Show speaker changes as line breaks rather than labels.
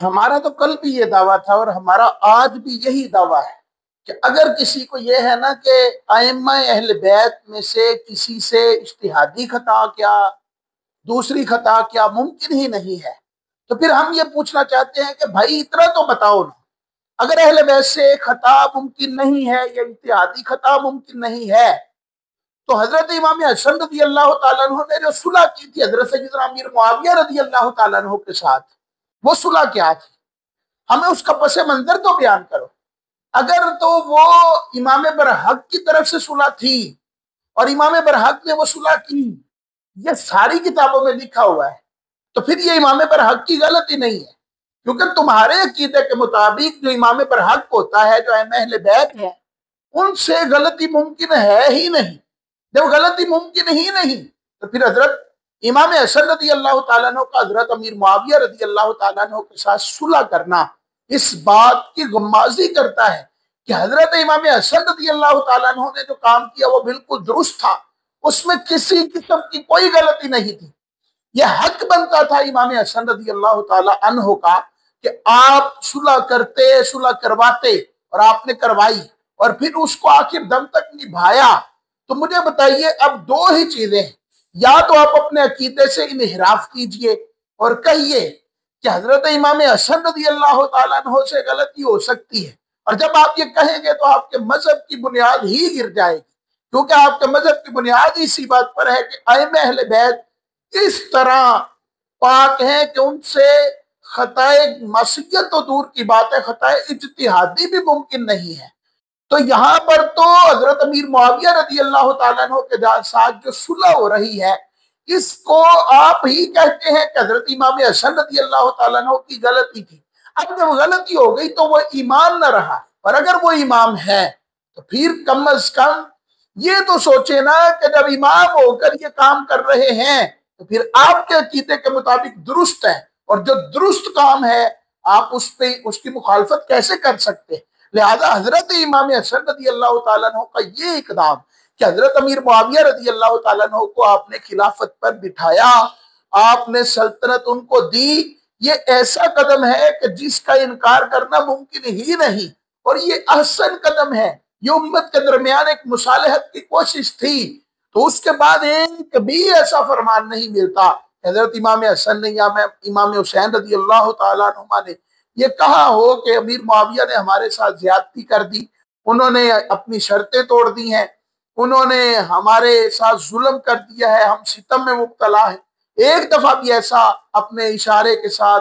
ہمارا تو کل بھی یہ دعویٰ تھا اور ہمارا آج بھی یہی دعویٰ ہے کہ اگر کسی کو یہ ہے نا کہ ائمہ اہل بیت میں سے کسی سے اجتہادی خطا کیا دوسری خطا کیا ممکن ہی نہیں ہے، تو پھر ہم یہ پوچھنا چاہتے ہیں کہ بھائی اتنا تو بتاؤ نا، اگر اہل بیت سے خطا ممکن نہیں ہے یا اجتہادی خطا ممکن نہیں ہے تو حضرت امام حسن رضی اللہ تعالیٰ عنہ نے جو صلح کی تھی حضرت سیدنا امیر معاویہ رضی اللہ تعالیٰ عنہ کے ساتھ، وہ صلح کیا تھی؟ ہمیں اس کا پس منظر تو بیان کرو۔ اگر تو وہ امام برحق کی طرف سے صلح تھی اور امام برحق نے وہ صلح کی، یہ ساری کتابوں میں لکھا ہوا ہے، تو پھر یہ امام برحق کی غلطی نہیں ہے، کیونکہ تمہارے عقیدے کے مطابق جو امام برحق ہوتا ہے، جو اہل بیت ہیں، ان سے غلطی ممکن ہے ہی نہیں۔ جب غلطی ممکن ہی نہیں تو پھر حضرت امام حسن رضی اللہ تعالیٰ عنہ کا حضرت امیر معاویہ رضی اللہ تعالیٰ عنہ کے ساتھ صلح کرنا اس بات کی غمازی کرتا ہے کہ حضرت امام حسن رضی اللہ تعالیٰ عنہ نے جو کام کیا وہ بالکل درست تھا، اس میں کسی قسم کی کوئی غلطی نہیں تھی۔ یہ حق بنتا تھا امام حسن رضی اللہ تعالیٰ عنہ کا کہ آپ صلح کرتے، صلح کرواتے، اور آپ نے کروائی اور پھر اس کو آخر دم تک نبھایا۔ تو مجھے بتائیے اب دو ہی چیزیں ہیں، یا تو آپ اپنے عقیدے سے انحراف کیجئے اور کہیے کہ حضرت امام حسن رضی اللہ تعالیٰ عنہ سے غلطی ہو سکتی ہے، اور جب آپ یہ کہیں گے تو آپ کے مذہب کی بنیاد ہی گر جائے گی، کیونکہ آپ کے مذہب کی بنیاد اسی بات پر ہے کہ ائمہ اہل بیت اس طرح پاک ہیں کہ ان سے خطائے معصیت تو دور کی بات ہے، خطائے اجتہادی بھی ممکن نہیں ہے۔ تو یہاں پر تو حضرت امیر معاویہ رضی اللہ تعالیٰ عنہ کے ساتھ جو صلح ہو رہی ہے، اس کو آپ ہی کہتے ہیں کہ حضرت امام حسن رضی اللہ تعالیٰ عنہ کی غلطی تھی۔ اب جب غلطی ہو گئی تو وہ امام نہ رہا، اور اگر وہ امام ہے تو پھر کم از کم یہ تو سوچے نا کہ جب امام ہو کر یہ کام کر رہے ہیں تو پھر آپ کے عقیدے کے مطابق درست ہے، اور جو درست کام ہے آپ اس کی مخالفت کیسے کر سکتے ہیں؟ لہذا حضرت امام حسن رضی اللہ تعالیٰ عنہ کا یہ اقدام کہ حضرت امیر معاویہ رضی اللہ تعالیٰ عنہ کو آپ نے خلافت پر بٹھایا، آپ نے سلطنت ان کو دی، یہ ایسا قدم ہے کہ جس کا انکار کرنا ممکن ہی نہیں، اور یہ احسن قدم ہے۔ یہ امت کے درمیان ایک مصالحت کی کوشش تھی، تو اس کے بعد ایک بھی ایسا فرمان نہیں ملتا حضرت امام حسن نے یا امام حسین رضی اللہ تعالیٰ عنہما نے یہ کہا ہو کہ امیر معاویہ نے ہمارے ساتھ زیادتی کر دی، انہوں نے اپنی شرطیں توڑ دی ہیں، انہوں نے ہمارے ساتھ ظلم کر دیا ہے، ہم ستم میں مبتلا ہیں۔ ایک دفعہ بھی ایسا اپنے اشارے کے ساتھ